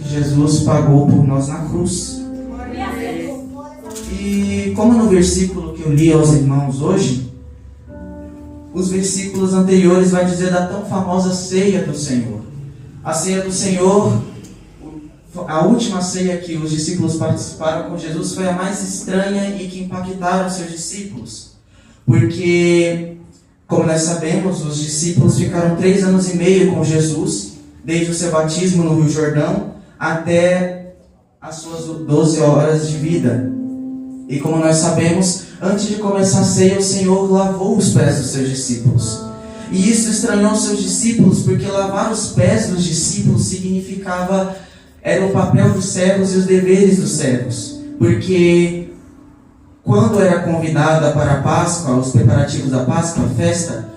que Jesus pagou por nós na cruz. E como no versículo que eu li aos irmãos hoje, os versículos anteriores vai dizer da tão famosa ceia do Senhor. A ceia do Senhor, a última ceia que os discípulos participaram com Jesus foi a mais estranha e que impactaram seus discípulos. Porque, como nós sabemos, os discípulos ficaram 3 anos e meio com Jesus, desde o seu batismo no Rio Jordão até as suas 12 horas de vida. E como nós sabemos, antes de começar a ceia, o Senhor lavou os pés dos seus discípulos. E isso estranhou os seus discípulos, porque lavar os pés dos discípulos significava, era o papel dos servos e os deveres dos servos. Porque quando era convidada para a Páscoa, os preparativos da Páscoa, a festa,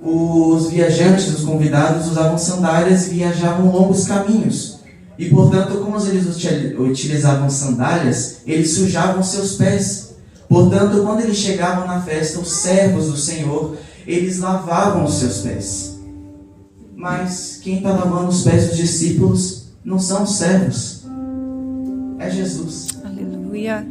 os viajantes, os convidados, usavam sandálias e viajavam longos caminhos. E, portanto, como eles utilizavam sandálias, eles sujavam seus pés. Portanto, quando eles chegavam na festa, os servos do Senhor, eles lavavam os seus pés. Mas quem está lavando os pés dos discípulos não são os servos, é Jesus. Aleluia.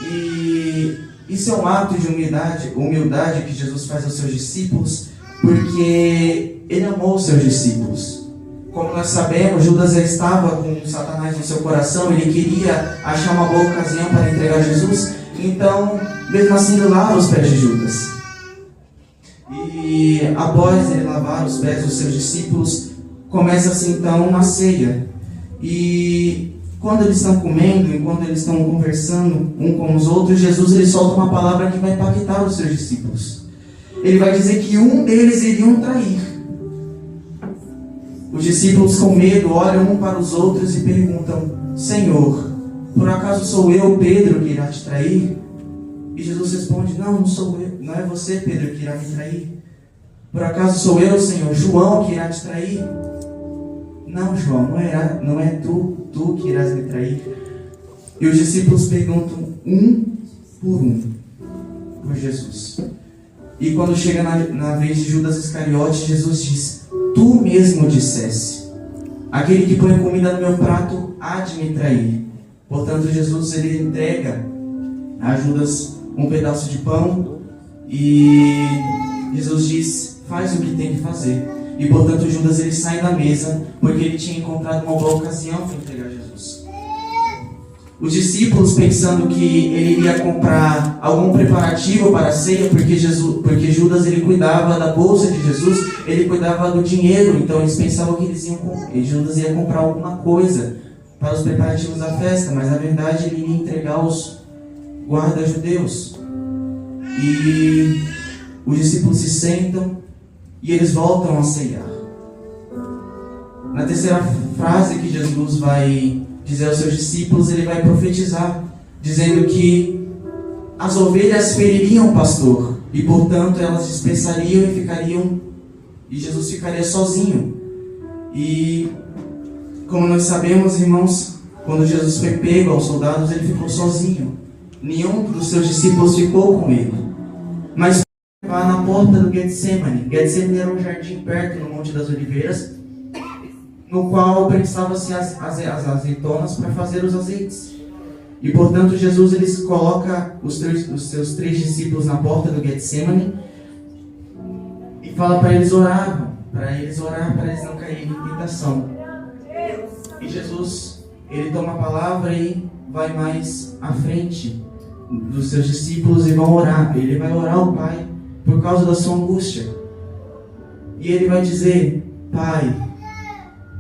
E isso é um ato de humildade que Jesus faz aos seus discípulos, porque Ele amou os seus discípulos. Como nós sabemos, Judas já estava com Satanás no seu coração, ele queria achar uma boa ocasião para entregar Jesus, então, mesmo assim, ele lava os pés de Judas. E após ele lavar os pés dos seus discípulos, começa-se então uma ceia. E quando eles estão comendo, enquanto eles estão conversando um com os outros, Jesus ele solta uma palavra que vai impactar os seus discípulos. Ele vai dizer que um deles iriam trair. Os discípulos com medo olham um para os outros e perguntam: Senhor, por acaso sou eu, Pedro, que irá te trair? E Jesus responde: não sou eu, não é você, Pedro, que irá me trair. Por acaso sou eu, Senhor, João, que irá te trair? Não, João, não é tu que irás me trair. E os discípulos perguntam um por Jesus. E quando chega na vez de Judas Iscariote, Jesus diz: tu mesmo disseste, aquele que põe comida no meu prato há de me trair. Portanto, Jesus ele entrega a Judas um pedaço de pão e Jesus diz: faz o que tem que fazer. E portanto Judas ele sai da mesa porque ele tinha encontrado uma boa ocasião para entregar Jesus. Os discípulos, pensando que ele iria comprar algum preparativo para a ceia, porque Judas ele cuidava da bolsa de Jesus, ele cuidava do dinheiro, então eles pensavam que Judas ia comprar alguma coisa para os preparativos da festa, mas na verdade ele ia entregar aos guardas judeus. E os discípulos se sentam e eles voltam a ceiar. Na terceira frase que Jesus vai dizer aos seus discípulos, ele vai profetizar, dizendo que as ovelhas feririam o pastor, e portanto elas dispersariam e Jesus ficaria sozinho. E como nós sabemos, irmãos, quando Jesus foi pego aos soldados, ele ficou sozinho. Nenhum dos seus discípulos ficou com ele. Mas lá na porta do Getsemane. Getsemane era um jardim perto no Monte das Oliveiras, no qual precisavam-se as azeitonas para fazer os azeites. E portanto Jesus ele coloca os seus 3 discípulos na porta do Getsemane e fala para eles orar, para eles não caírem em tentação. E Jesus ele toma a palavra e vai mais à frente dos seus discípulos e vão orar. Ele vai orar ao Pai por causa da sua angústia. E ele vai dizer: Pai,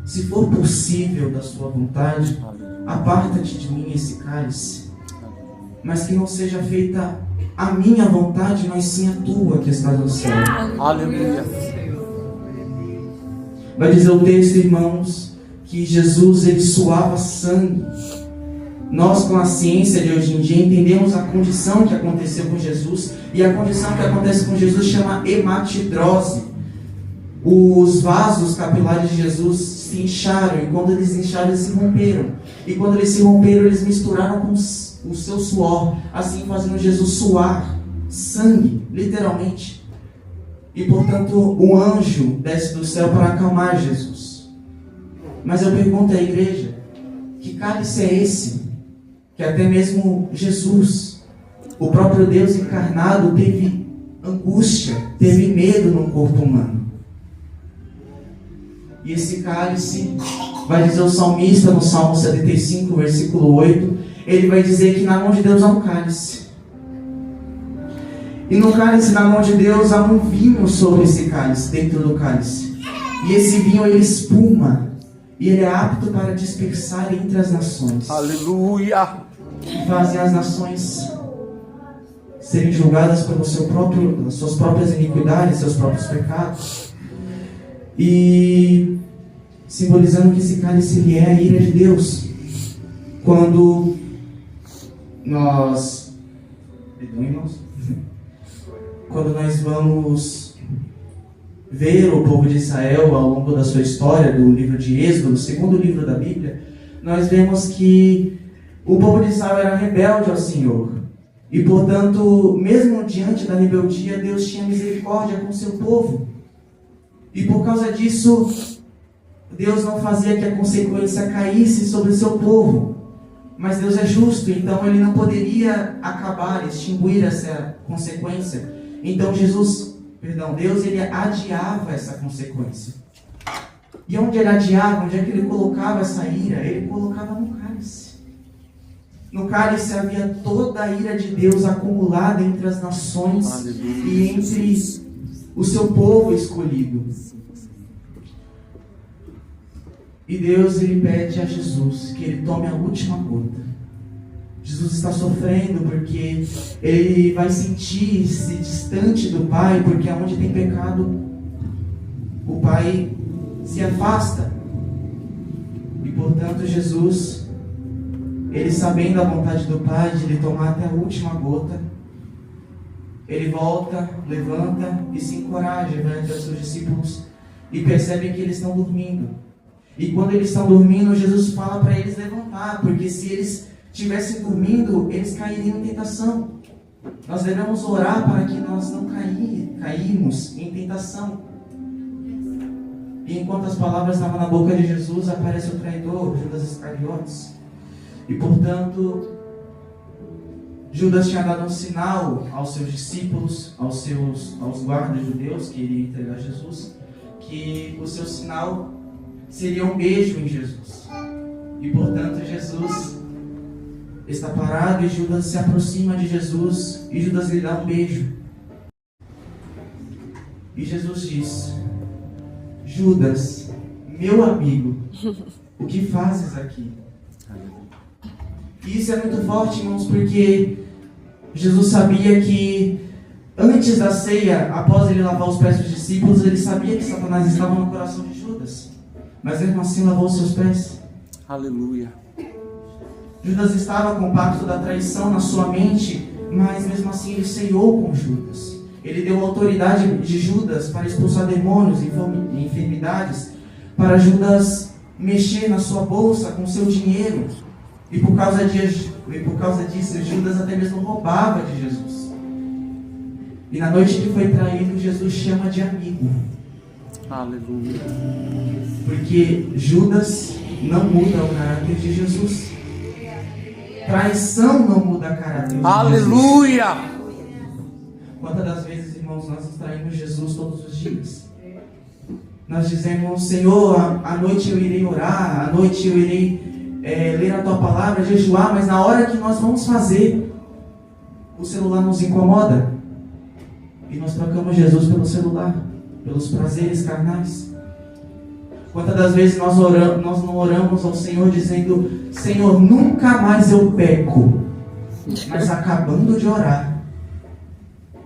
se for possível da sua vontade, aparta-te de mim esse cálice, mas que não seja feita a minha vontade, mas sim a tua que está no céu. Aleluia. Vai dizer o texto, irmãos, que Jesus ele suava sangue. Nós, com a ciência de hoje em dia, entendemos a condição que aconteceu com Jesus, e a condição que acontece com Jesus chama hematidrose. Os vasos capilares de Jesus se incharam, e quando eles incharam, eles se romperam. E quando eles se romperam, eles misturaram com o seu suor, assim fazendo Jesus suar sangue, literalmente. E portanto, o anjo desce do céu para acalmar Jesus. Mas eu pergunto à igreja, que cálice é esse? Que até mesmo Jesus, o próprio Deus encarnado, teve angústia, teve medo no corpo humano. E esse cálice, vai dizer o salmista no Salmo 75, versículo 8, ele vai dizer que na mão de Deus há um cálice. E no cálice, na mão de Deus, há um vinho sobre esse cálice, dentro do cálice. E esse vinho, ele espuma. E ele é apto para dispersar entre as nações. Aleluia! E fazem as nações serem julgadas pelas suas próprias iniquidades, seus próprios pecados. E simbolizando que esse cálice, ele é a ira de Deus. Quando nós... Perdão, irmãos? Quando nós vamos ver o povo de Israel ao longo da sua história, do livro de Êxodo, o segundo livro da Bíblia, nós vemos que o povo de Israel era rebelde ao Senhor. E, portanto, mesmo diante da rebeldia, Deus tinha misericórdia com o seu povo. E por causa disso, Deus não fazia que a consequência caísse sobre o seu povo. Mas Deus é justo, então Ele não poderia acabar, extinguir essa consequência. Então Deus, ele adiava essa consequência. E onde ele adiava, onde é que ele colocava essa ira? Ele colocava no cálice. No cálice havia toda a ira de Deus acumulada entre as nações. Aleluia. E entre o seu povo escolhido. E Deus, ele pede a Jesus que ele tome a última gota. Jesus está sofrendo porque ele vai sentir-se distante do Pai, porque onde tem pecado, o Pai se afasta. E portanto Jesus, ele sabendo a vontade do Pai de ele tomar até a última gota, ele volta, levanta e se encoraja, vai até os seus discípulos e percebe que eles estão dormindo. E quando eles estão dormindo, Jesus fala para eles levantar, porque se eles estivessem dormindo, eles cairiam em tentação. Nós devemos orar para que nós não caímos em tentação. E enquanto as palavras estavam na boca de Jesus, aparece o traidor, Judas Iscariotes. E portanto, Judas tinha dado um sinal aos seus discípulos, aos guardas judeus que iriam entregar Jesus, que o seu sinal seria um beijo em Jesus. E portanto Jesus está parado e Judas se aproxima de Jesus e Judas lhe dá um beijo. E Jesus diz: Judas, meu amigo, o que fazes aqui? E isso é muito forte, irmãos, porque Jesus sabia que antes da ceia, após ele lavar os pés dos discípulos, ele sabia que Satanás estava no coração de Judas. Mas mesmo assim lavou os seus pés. Aleluia. Judas estava com o pacto da traição na sua mente, mas mesmo assim ele ceiou com Judas. Ele deu autoridade de Judas para expulsar demônios e enfermidades, para Judas mexer na sua bolsa com seu dinheiro. E por causa disso, Judas até mesmo roubava de Jesus. E na noite que foi traído, Jesus chama de amigo. Aleluia. Porque Judas não muda o caráter de Jesus. Traição não muda o caráter de Jesus. Aleluia. Quantas das vezes, irmãos, nós traímos Jesus todos os dias? Nós dizemos: Senhor, à noite eu irei orar, à noite eu irei ler a Tua palavra, jejuar, mas na hora que nós vamos fazer, o celular nos incomoda. E nós trocamos Jesus pelo celular, pelos prazeres carnais. Quantas das vezes nós não oramos ao Senhor dizendo: Senhor, nunca mais eu peco. Mas acabando de orar,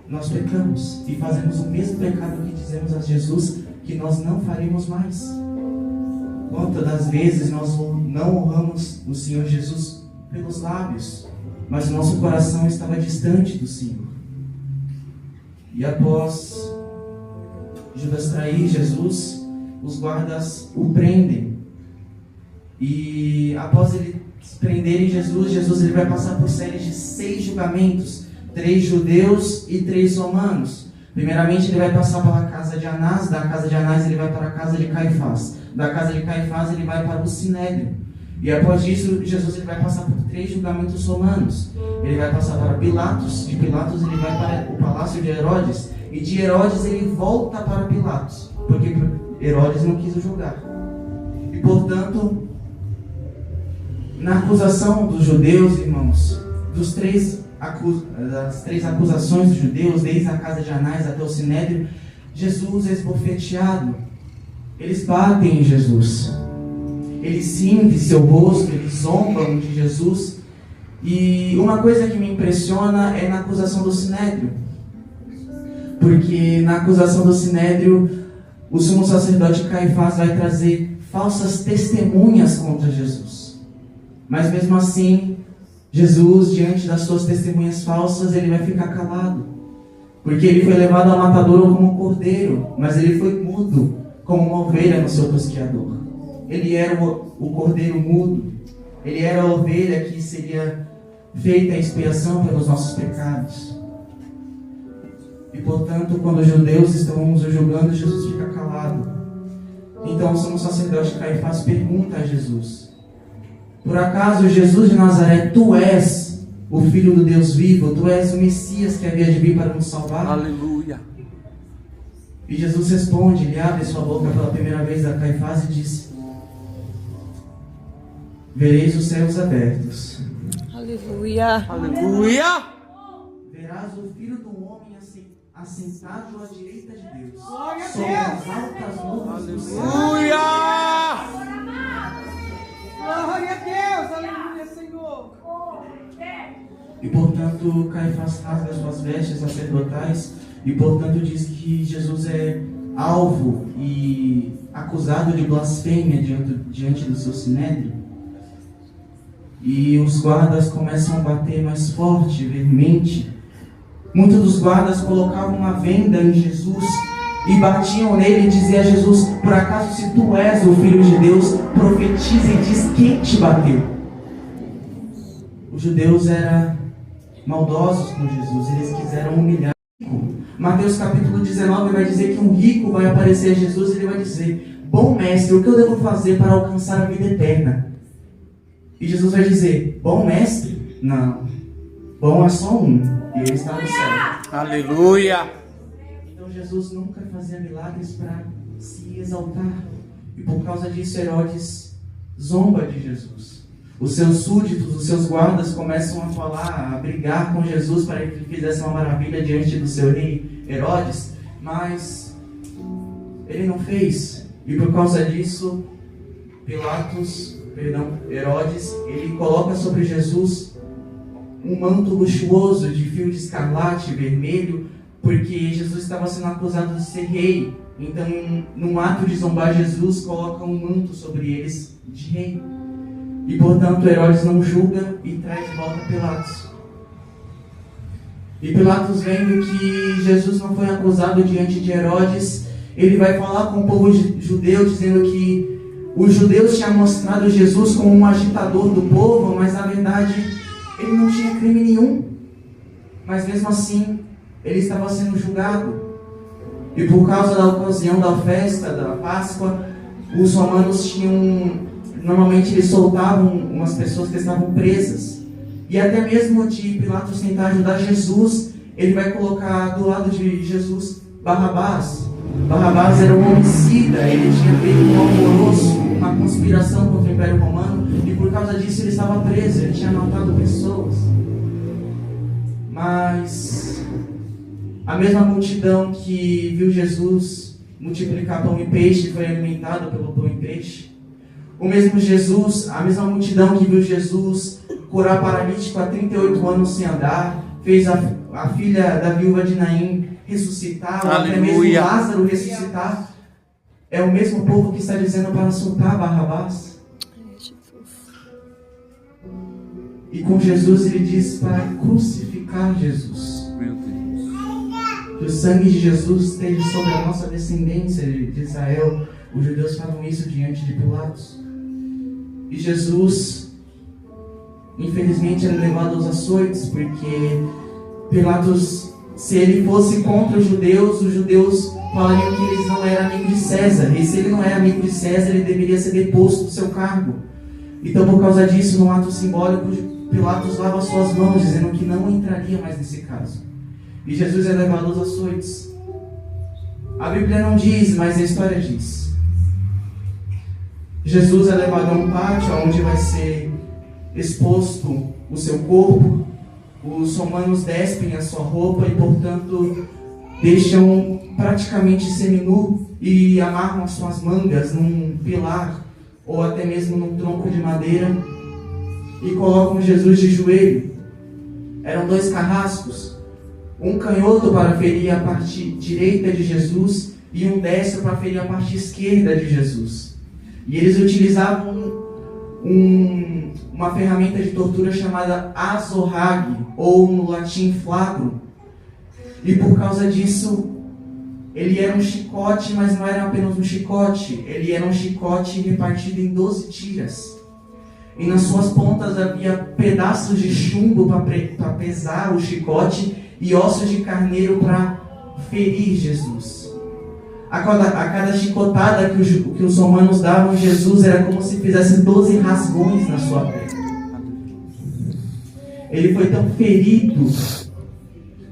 nós pecamos e fazemos o mesmo pecado que dizemos a Jesus que nós não faremos mais. Quantas das vezes nós não honramos o Senhor Jesus pelos lábios, mas o nosso coração estava distante do Senhor. E após Judas trair Jesus, os guardas o prendem. E após eles prenderem Jesus ele vai passar por séries de 6 julgamentos, 3 judeus e 3 romanos. Primeiramente ele vai passar pela casa de Anás, da casa de Anás ele vai para a casa de Caifás. da casa de Caifás, ele vai para o Sinédrio. E após isso, Jesus ele vai passar por 3 julgamentos romanos. Ele vai passar para Pilatos, de Pilatos ele vai para o palácio de Herodes, e de Herodes ele volta para Pilatos, porque Herodes não quis o julgar. E portanto, na acusação dos judeus, irmãos, das 3 acusações dos judeus, desde a casa de Anás até o Sinédrio, Jesus é esbofeteado. Eles batem em Jesus. Eles cingem seu rosto, eles zombam de Jesus. E uma coisa que me impressiona é na acusação do Sinédrio. Porque na acusação do Sinédrio, o sumo sacerdote Caifás vai trazer falsas testemunhas contra Jesus. Mas mesmo assim, Jesus, diante das suas testemunhas falsas, ele vai ficar calado. Porque ele foi levado ao matadouro como um cordeiro, mas ele foi mudo, como uma ovelha no seu tosqueador. Ele era o cordeiro mudo. Ele era a ovelha que seria feita a expiação pelos nossos pecados. E portanto, quando os judeus estão o julgando, Jesus fica calado. Então o sumo sacerdote Caifás pergunta a Jesus: por acaso, Jesus de Nazaré, tu és o Filho do Deus vivo? Tu és o Messias que havia de vir para nos salvar? Aleluia. E Jesus responde, ele abre sua boca pela primeira vez a Caifás e diz: vereis os céus abertos. Aleluia. Aleluia. Verás o Filho do Homem assentado à direita de Deus, Glória a sobre Deus. as altas nuvens do céu. Aleluia. Glória a Deus. Aleluia, Senhor. E portanto, Caifás rasga suas vestes sacerdotais e portanto diz que Jesus é alvo e acusado de blasfêmia diante do seu sinédrio. E os guardas começam a bater mais forte, veemente. Muitos dos guardas colocavam uma venda em Jesus e batiam nele e diziam a Jesus: por acaso, se tu és o Filho de Deus, profetiza e diz quem te bateu. Os judeus eram maldosos com Jesus, eles quiseram humilhar o rico. Mateus capítulo 19 vai dizer que um rico vai aparecer a Jesus e ele vai dizer: bom mestre, o que eu devo fazer para alcançar a vida eterna? E Jesus vai dizer: bom mestre? Não. Bom é só um, e ele está no céu. Aleluia. Então Jesus nunca fazia milagres para se exaltar. E por causa disso Herodes zomba de Jesus. Os seus súditos, os seus guardas começam a falar, a brigar com Jesus para que ele fizesse uma maravilha diante do seu rei Herodes. Mas ele não fez. E por causa disso, Herodes, ele coloca sobre Jesus um manto luxuoso de fio de escarlate vermelho, porque Jesus estava sendo acusado de ser rei. Então, num ato de zombar Jesus, coloca um manto sobre eles de rei. E portanto Herodes não julga e traz de volta Pilatos. E Pilatos, vendo que Jesus não foi acusado diante de Herodes, ele vai falar com o povo judeu, dizendo que os judeus tinham mostrado Jesus como um agitador do povo, mas na verdade ele não tinha crime nenhum. Mas mesmo assim, ele estava sendo julgado. E por causa da ocasião da festa, da Páscoa, os romanos normalmente eles soltavam umas pessoas que estavam presas. E até mesmo de Pilatos tentar ajudar Jesus, ele vai colocar do lado de Jesus Barrabás. Barrabás era um homicida, ele tinha feito um alvoroço, uma conspiração contra o Império Romano, e por causa disso ele estava preso, ele tinha matado pessoas. Mas a mesma multidão que viu Jesus multiplicar pão e peixe foi alimentada pelo pão e peixe. O mesmo Jesus, a mesma multidão que viu Jesus curar paralítico há 38 anos sem andar, fez a filha da viúva de Naim ressuscitar, ou até mesmo Lázaro ressuscitar, é o mesmo povo que está dizendo para soltar Barrabás. E com Jesus ele diz para crucificar Jesus. Meu Deus. Que o sangue de Jesus esteja sobre a nossa descendência de Israel. Os judeus falam isso diante de Pilatos. E Jesus, infelizmente, era levado aos açoites, porque Pilatos, se ele fosse contra os judeus falariam que eles não eram amigos de César. E se ele não é amigo de César, ele deveria ser deposto do seu cargo. Então, por causa disso, num ato simbólico, Pilatos lava suas mãos, dizendo que não entraria mais nesse caso. E Jesus é levado aos açoites. A Bíblia não diz, mas a história diz. Jesus é levado a um pátio onde vai ser exposto o seu corpo. Os romanos despem a sua roupa e, portanto, deixam praticamente seminu e amarram as suas mangas num pilar ou até mesmo num tronco de madeira e colocam Jesus de joelho. Eram 2 carrascos, um canhoto para ferir a parte direita de Jesus e um destro para ferir a parte esquerda de Jesus. E eles utilizavam uma ferramenta de tortura chamada azorrague, ou no latim flagro. E por causa disso, ele era um chicote, mas não era apenas um chicote. Ele era um chicote repartido em 12 tiras. E nas suas pontas havia pedaços de chumbo para pesar o chicote e ossos de carneiro para ferir Jesus. A cada chicotada que os romanos davam, Jesus era como se fizesse 12 rasgões na sua pele. Ele foi tão ferido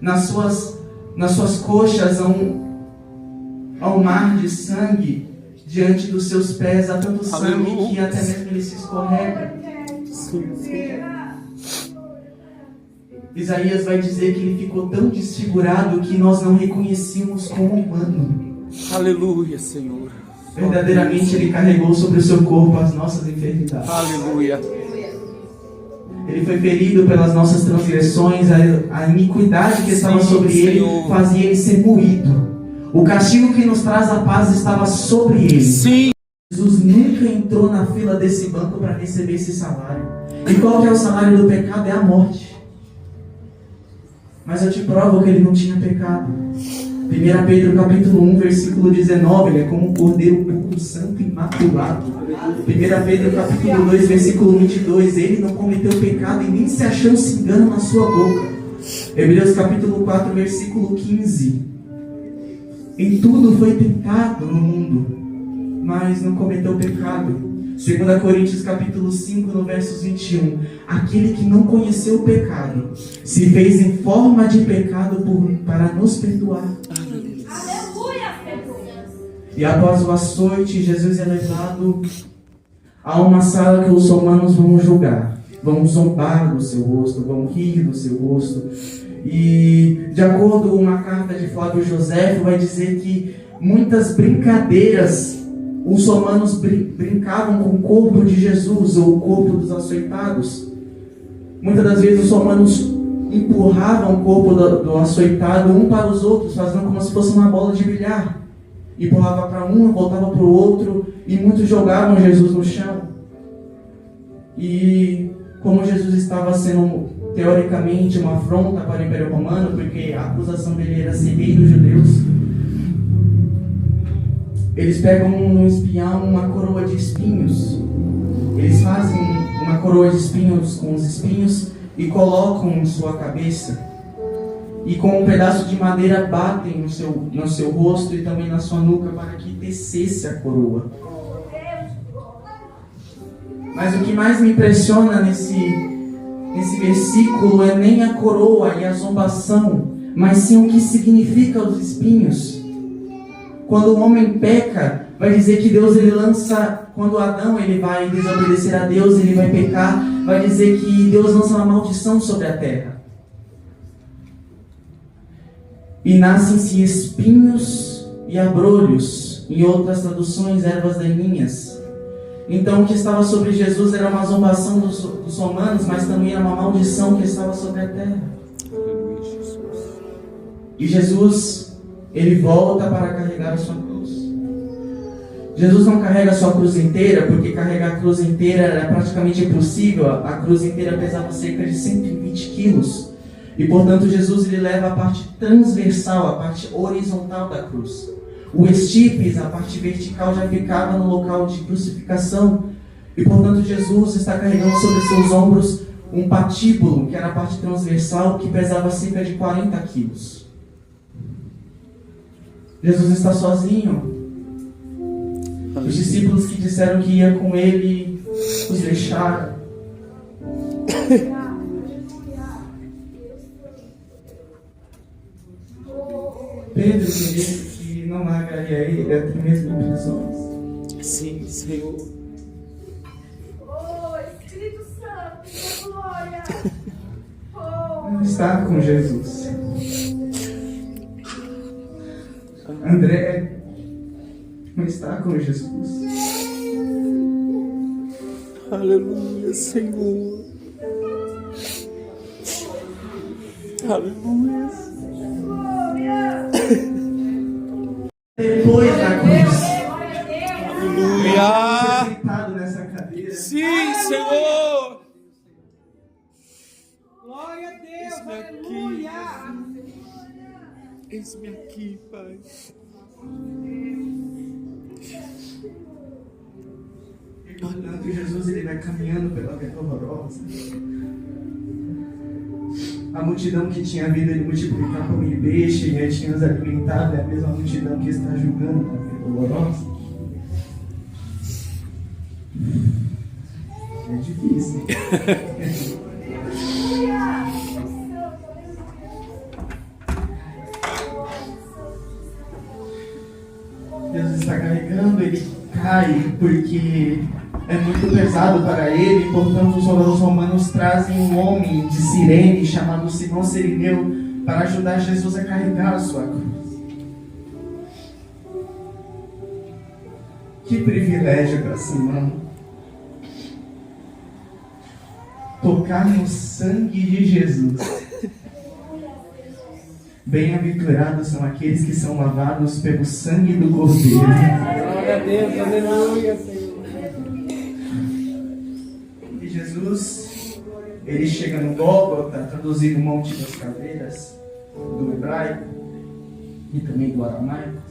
nas suas coxas a um mar de sangue diante dos seus pés, há tanto sangue que até mesmo ele se escorrega. Isaías vai dizer que ele ficou tão desfigurado que nós não reconhecíamos como humano. Aleluia, Senhor. Verdadeiramente ele carregou sobre o seu corpo as nossas enfermidades. Aleluia. Ele foi ferido pelas nossas transgressões, a iniquidade que estava sobre ele fazia ele ser moído. O castigo que nos traz a paz estava sobre ele. Sim. Jesus nunca entrou na fila desse banco para receber esse salário. E qual que é o salário do pecado? É a morte. Mas eu te provo que ele não tinha pecado. 1 Pedro capítulo 1, versículo 19, ele é como um cordeiro puro, santo e imaculado. 1 Pedro capítulo 2, versículo 22, ele não cometeu pecado e nem se achou se engano na sua boca. Hebreus capítulo 4, versículo 15, em tudo foi tentado no mundo, mas não cometeu pecado. 2 Coríntios capítulo 5, no versos 21, aquele que não conheceu o pecado, se fez em forma de pecado para nos perdoar. Aleluia, Senhor. E após o açoite, Jesus é levado a uma sala que os romanos vão julgar, vão zombar do seu rosto, vão rir do seu rosto. E de acordo com uma carta de Flávio Josefo, vai dizer que muitas brincadeiras os romanos brincavam com o corpo de Jesus, ou o corpo dos açoitados. Muitas das vezes os romanos empurravam o corpo do açoitado um para os outros, fazendo como se fosse uma bola de bilhar. Empurrava para um, voltava para o outro, e muitos jogavam Jesus no chão. E como Jesus estava sendo, teoricamente, uma afronta para o Império Romano, porque a acusação dele era ser rei dos judeus, eles pegam no espião uma coroa de espinhos. Eles fazem uma coroa de espinhos com os espinhos e colocam em sua cabeça. E com um pedaço de madeira batem no seu rosto e também na sua nuca para que descesse a coroa. Mas o que mais me impressiona nesse versículo é nem a coroa e a zombação, mas sim o que significa os espinhos. Quando o homem peca, vai dizer que Deus ele lança, quando Adão ele vai desobedecer a Deus, ele vai pecar, vai dizer que Deus lança uma maldição sobre a terra. E nascem-se espinhos e abrolhos, em outras traduções, ervas daninhas. Então o que estava sobre Jesus era uma zombação dos romanos, mas também era uma maldição que estava sobre a terra. E Jesus, ele volta para carregar a sua cruz. Jesus não carrega a sua cruz inteira, porque carregar a cruz inteira era praticamente impossível. A cruz inteira pesava cerca de 120 quilos. E portanto Jesus ele leva a parte transversal, a parte horizontal da cruz. O estipes, a parte vertical, já ficava no local de crucificação. E portanto Jesus está carregando sobre seus ombros um patíbulo, que era a parte transversal, que pesava cerca de 40 quilos. Jesus está sozinho. Os discípulos que disseram que ia com ele os deixaram. Pedro queria que não largaria ele até mesmo em prisões. Sim, Senhor. Oh, Espírito Santo, glória. Não está com Jesus. André não está com Jesus. Aleluia, Senhor. Aleluia. Depois da cruz, Aleluia. sentado nessa cadeira, Sim, Senhor. Glória a Deus, Eis-me aqui, aleluia. Eis-me aqui, Pai. e portanto Jesus ele vai caminhando pela Via Dolorosa. A multidão que tinha vindo ele multiplicar pão e peixe e ele tinha os alimentado é a mesma multidão que está julgando na Via Dolorosa. É difícil. Jesus está carregando, ele cai porque é muito pesado para ele. Portanto, os soldados romanos trazem um homem de Cirene chamado Simão Cireneu para ajudar Jesus a carregar a sua cruz. Que privilégio para Simão tocar no sangue de Jesus. Bem-aventurados são aqueles que são lavados pelo sangue do Cordeiro. Glória a Deus, aleluia, Senhor. E Jesus, ele chega no Gólgota, traduzindo o Monte das Caveiras, do hebraico e também do aramaico.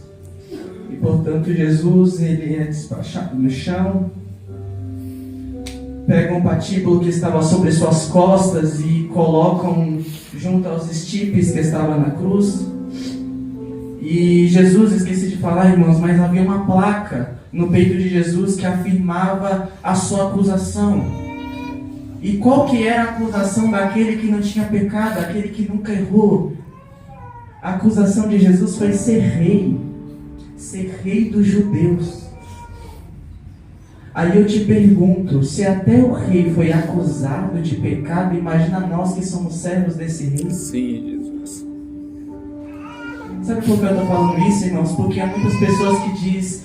E portanto Jesus, ele é despachado no chão, pega um patíbulo que estava sobre suas costas e colocam junto aos estipes que estavam na cruz. E Jesus, esqueci de falar, irmãos, mas havia uma placa no peito de Jesus que afirmava a sua acusação. E qual que era a acusação daquele que não tinha pecado, daquele que nunca errou? A acusação de Jesus foi ser rei dos judeus. Aí eu te pergunto, se até o rei foi acusado de pecado, imagina nós que somos servos desse rei. Sim, Jesus. Sabe por que eu estou falando isso, irmãos? Porque há muitas pessoas que dizem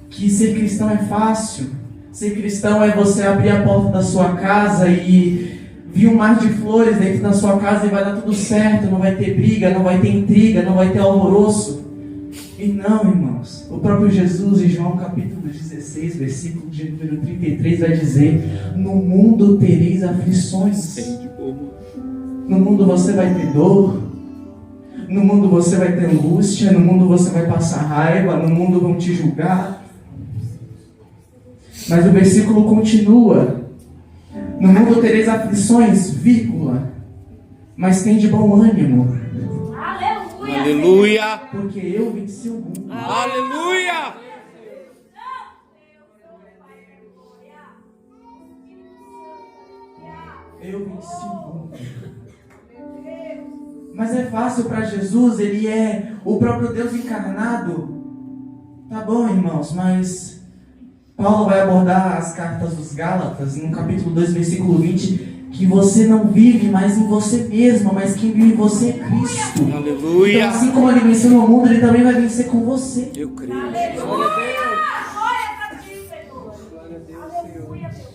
que ser cristão é fácil. Ser cristão é você abrir a porta da sua casa e vir um mar de flores dentro da sua casa e vai dar tudo certo, não vai ter briga, não vai ter intriga, não vai ter alvoroço. E não, irmãos, o próprio Jesus, em João capítulo 16, versículo de número 33, vai dizer: no mundo tereis aflições. Sim, de boa. No mundo você vai ter dor, no mundo você vai ter angústia, no mundo você vai passar raiva, no mundo vão te julgar. Mas o versículo continua: no mundo tereis aflições, vírgula, mas tem de bom ânimo. Aleluia. Aleluia. Porque eu venci o mundo. Aleluia. Eu venci o mundo. Mas é fácil para Jesus, ele é o próprio Deus encarnado. Tá bom, irmãos, mas Paulo vai abordar as cartas dos Gálatas, no capítulo 2, versículo 20, que você não vive mais em você mesmo, mas quem vive em você é Cristo. Aleluia. Então, assim como ele venceu no mundo, ele também vai vencer com você. Eu creio. Aleluia. Glória a ti, Senhor. Aleluia, meu Deus.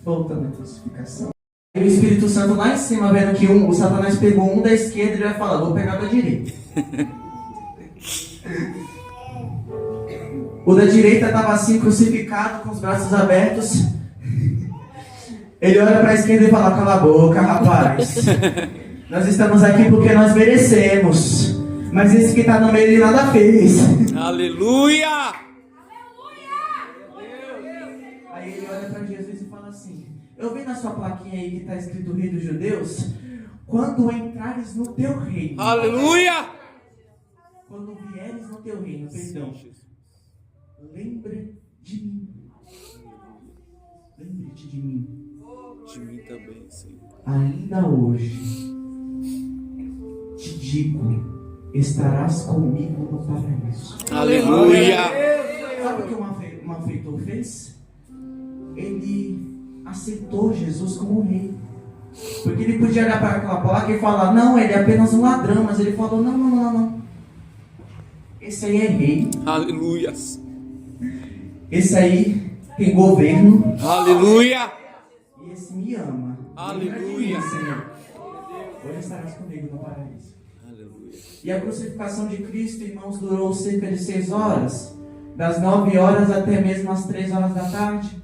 Voltando à crucificação. E o Espírito Santo lá em cima, vendo que o Satanás pegou um da esquerda, ele vai falar: vou pegar o da direita. O da direita estava assim, crucificado, com os braços abertos. Ele olha para a esquerda e fala: cala a boca, rapaz. Nós estamos aqui porque nós merecemos. Mas esse que está no meio, ele nada fez. Aleluia. Aí ele olha para Jesus e fala assim: eu vi na sua plaquinha aí que está escrito Rei dos Judeus. Quando entrares no teu reino, Aleluia. quando vier teu reino, perdão. Sim, Jesus. Lembre de mim. Lembre-te de mim. De mim também, Senhor. Ainda hoje te digo, estarás comigo no paraíso. Aleluia. Sabe o que um malfeitor fez? Ele aceitou Jesus como rei. Porque ele podia olhar para aquela placa e falar, não, ele é apenas um ladrão. Mas ele falou, não. Esse aí é rei. Aleluia. Esse aí tem governo. Aleluia. E esse me ama. Aleluia. Senhor. Hoje estarás comigo no paraíso. Aleluia. E a crucificação de Cristo, irmãos, durou cerca de 6 horas. Das 9 horas até mesmo as 3 horas da tarde.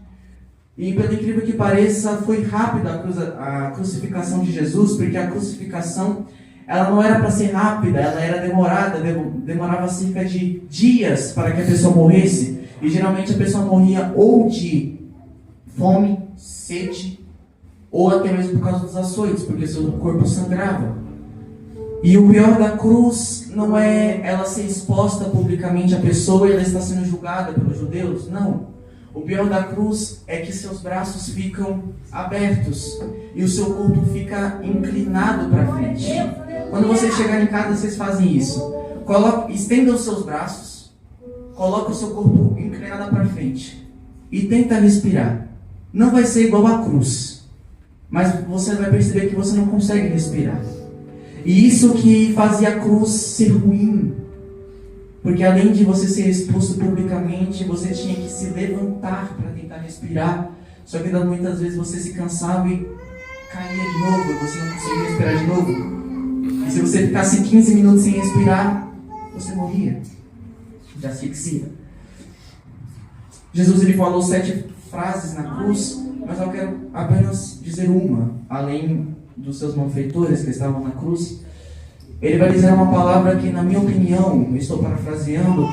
E pelo incrível que pareça, foi rápida a crucificação de Jesus, porque a crucificação, ela não era para ser rápida, ela era demorada, demorava cerca de dias para que a pessoa morresse. E geralmente a pessoa morria ou de fome, sede, ou até mesmo por causa dos açoites, porque seu corpo sangrava. E o pior da cruz não é ela ser exposta publicamente à pessoa e ela está sendo julgada pelos judeus, não. O pior da cruz é que seus braços ficam abertos e o seu corpo fica inclinado para frente. Quando vocês chegarem em casa, vocês fazem isso. Estenda os seus braços, coloca o seu corpo inclinado para frente e tenta respirar. Não vai ser igual à cruz, mas você vai perceber que você não consegue respirar. E isso que fazia a cruz ser ruim. Porque além de você ser exposto publicamente, você tinha que se levantar para tentar respirar. Só que muitas vezes você se cansava e caía de novo, e você não conseguia respirar de novo. E se você ficasse 15 minutos sem respirar, você morria de asfixia. Jesus ele falou 7 frases na cruz, mas eu quero apenas dizer uma, além dos seus malfeitores que estavam na cruz. Ele vai dizer uma palavra que, na minha opinião, eu estou parafraseando,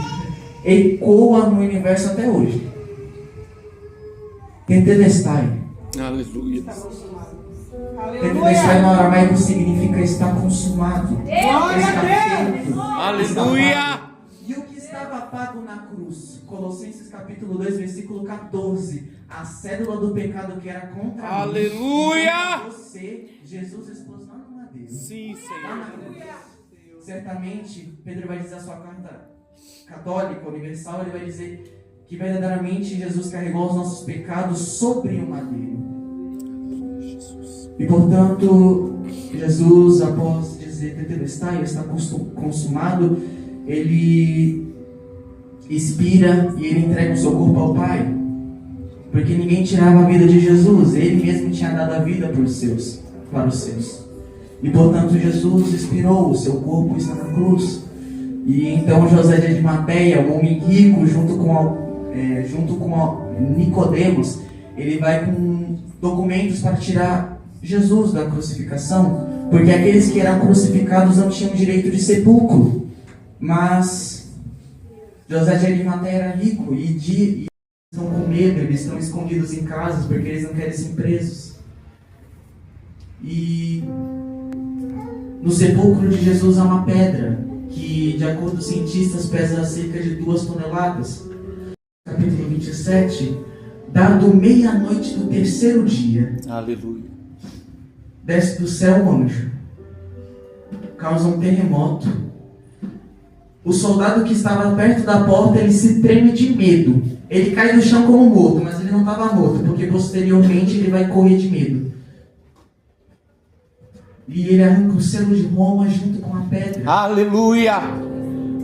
ecoa no universo até hoje. Tetelestai. Aleluia. Tetelestai no aramaico significa está consumado. Está feito. Aleluia. E o que estava pago na cruz? Colossenses capítulo 2, versículo 14. A cédula do pecado que era contra Aleluia. mim, você, Jesus expôs lá no madeiro. Sim, Lá na Senhor. cruz. Certamente, Pedro vai dizer a sua carta católica, universal, ele vai dizer que verdadeiramente Jesus carregou os nossos pecados sobre o madeiro. E portanto, Jesus, após dizer Tetelestai, está consumado, ele expira e ele entrega o seu corpo ao Pai. Porque ninguém tirava a vida de Jesus, ele mesmo tinha dado a vida para os seus. E portanto Jesus expirou, o seu corpo está na cruz. E então José de Arimateia, um homem rico, junto com Nicodemos, ele vai com documentos para tirar Jesus da crucificação, porque aqueles que eram crucificados não tinham direito de sepulcro. Mas José de Arimateia era rico e estão com medo, eles estão escondidos em casas porque eles não querem ser presos. E no sepulcro de Jesus há uma pedra que, de acordo com cientistas, pesa cerca de 2 toneladas. Capítulo 27, dado meia-noite do 3º dia, Aleluia. desce do céu um anjo, causa um terremoto. O soldado que estava perto da porta, ele se treme de medo. Ele cai no chão como morto, mas ele não estava morto, porque posteriormente ele vai correr de medo. E ele arranca o selo de Roma junto com a pedra. Aleluia.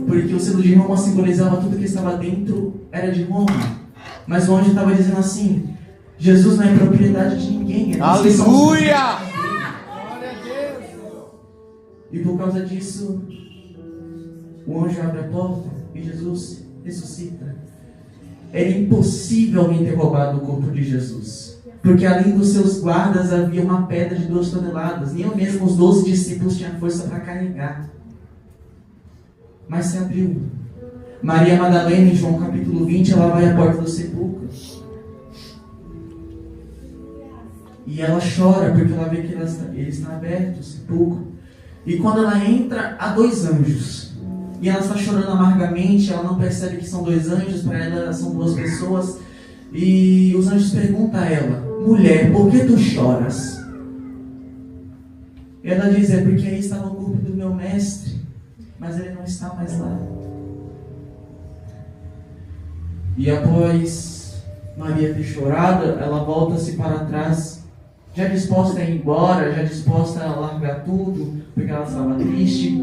Porque o selo de Roma simbolizava tudo que estava dentro, era de Roma. Mas o anjo estava dizendo assim: Jesus não é propriedade de ninguém. Aleluia. E por causa disso, o anjo abre a porta e Jesus ressuscita. Era impossível alguém ter roubado o corpo de Jesus, porque além dos seus guardas havia uma pedra de 2 toneladas. Nem mesmo os 12 discípulos tinham força para carregar. Mas se abriu. Maria Madalena, em João capítulo 20, ela vai à porta do sepulcro. E ela chora porque ela vê que ele está aberto, o sepulcro. E quando ela entra, há 2 anjos. E ela está chorando amargamente, ela não percebe que são dois anjos, para ela são duas pessoas. E os anjos perguntam a ela: mulher, por que tu choras? E ela diz: é porque aí estava o corpo do meu mestre, mas ele não está mais lá. E após Maria ter chorado, ela volta-se para trás, já disposta a ir embora, já disposta a largar tudo, porque ela estava triste.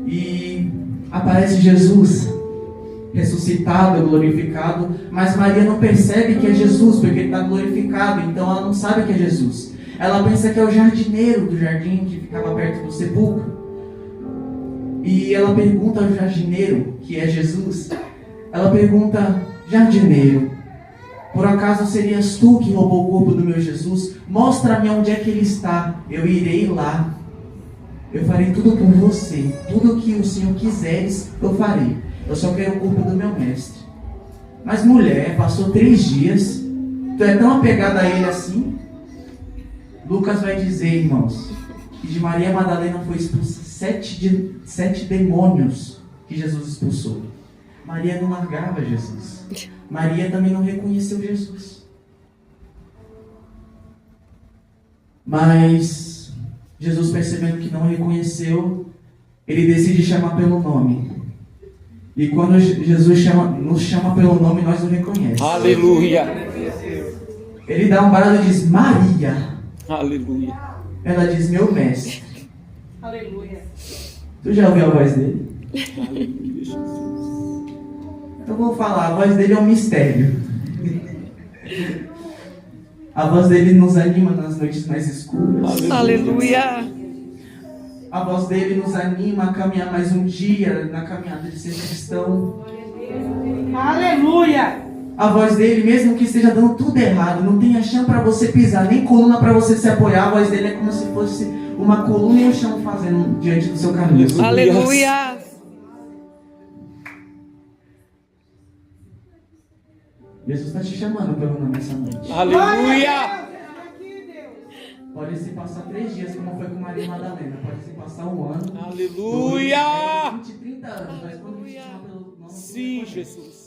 E aparece Jesus, ressuscitado, glorificado, mas Maria não percebe que é Jesus, porque ele está glorificado, então ela não sabe que é Jesus. Ela pensa que é o jardineiro do jardim que ficava perto do sepulcro. E ela pergunta ao jardineiro, que é Jesus, ela pergunta: jardineiro, por acaso serias tu que roubou o corpo do meu Jesus? Mostra-me onde é que ele está, eu irei lá. Eu farei tudo por você, tudo o que o Senhor quiseres, eu farei. Eu só quero o corpo do meu mestre. Mas mulher, passou 3 dias, tu é tão apegada a ele assim? Lucas vai dizer, irmãos, que de Maria Madalena foi expulso 7 demônios que Jesus expulsou. Maria não largava Jesus. Maria também não reconheceu Jesus. Mas Jesus, percebendo que não reconheceu, ele decide chamar pelo nome. E quando Jesus nos chama pelo nome, nós o reconhecemos. Aleluia. Ele dá um brado e diz: Maria. Aleluia. Ela diz: meu mestre. Aleluia. Tu já ouviu a voz dele? Aleluia, Jesus. Então vou falar, a voz dele é um mistério. A voz dele nos anima nas noites mais escuras. Aleluia. A voz dele nos anima a caminhar mais um dia na caminhada de ser cristão. Aleluia. A voz dele, mesmo que esteja dando tudo errado, não tenha chão para você pisar, nem coluna para você se apoiar, a voz dele é como se fosse uma coluna e um chão fazendo diante do seu caminho. Aleluia. Jesus está te chamando pelo nome essa noite. Aleluia. Aqui, Deus. Pode se passar 3 dias, como foi com Maria Madalena. Pode se passar 1 ano. Aleluia. 20, 30 anos. Mas quando a gente chama pelo nome, Sim, Jesus.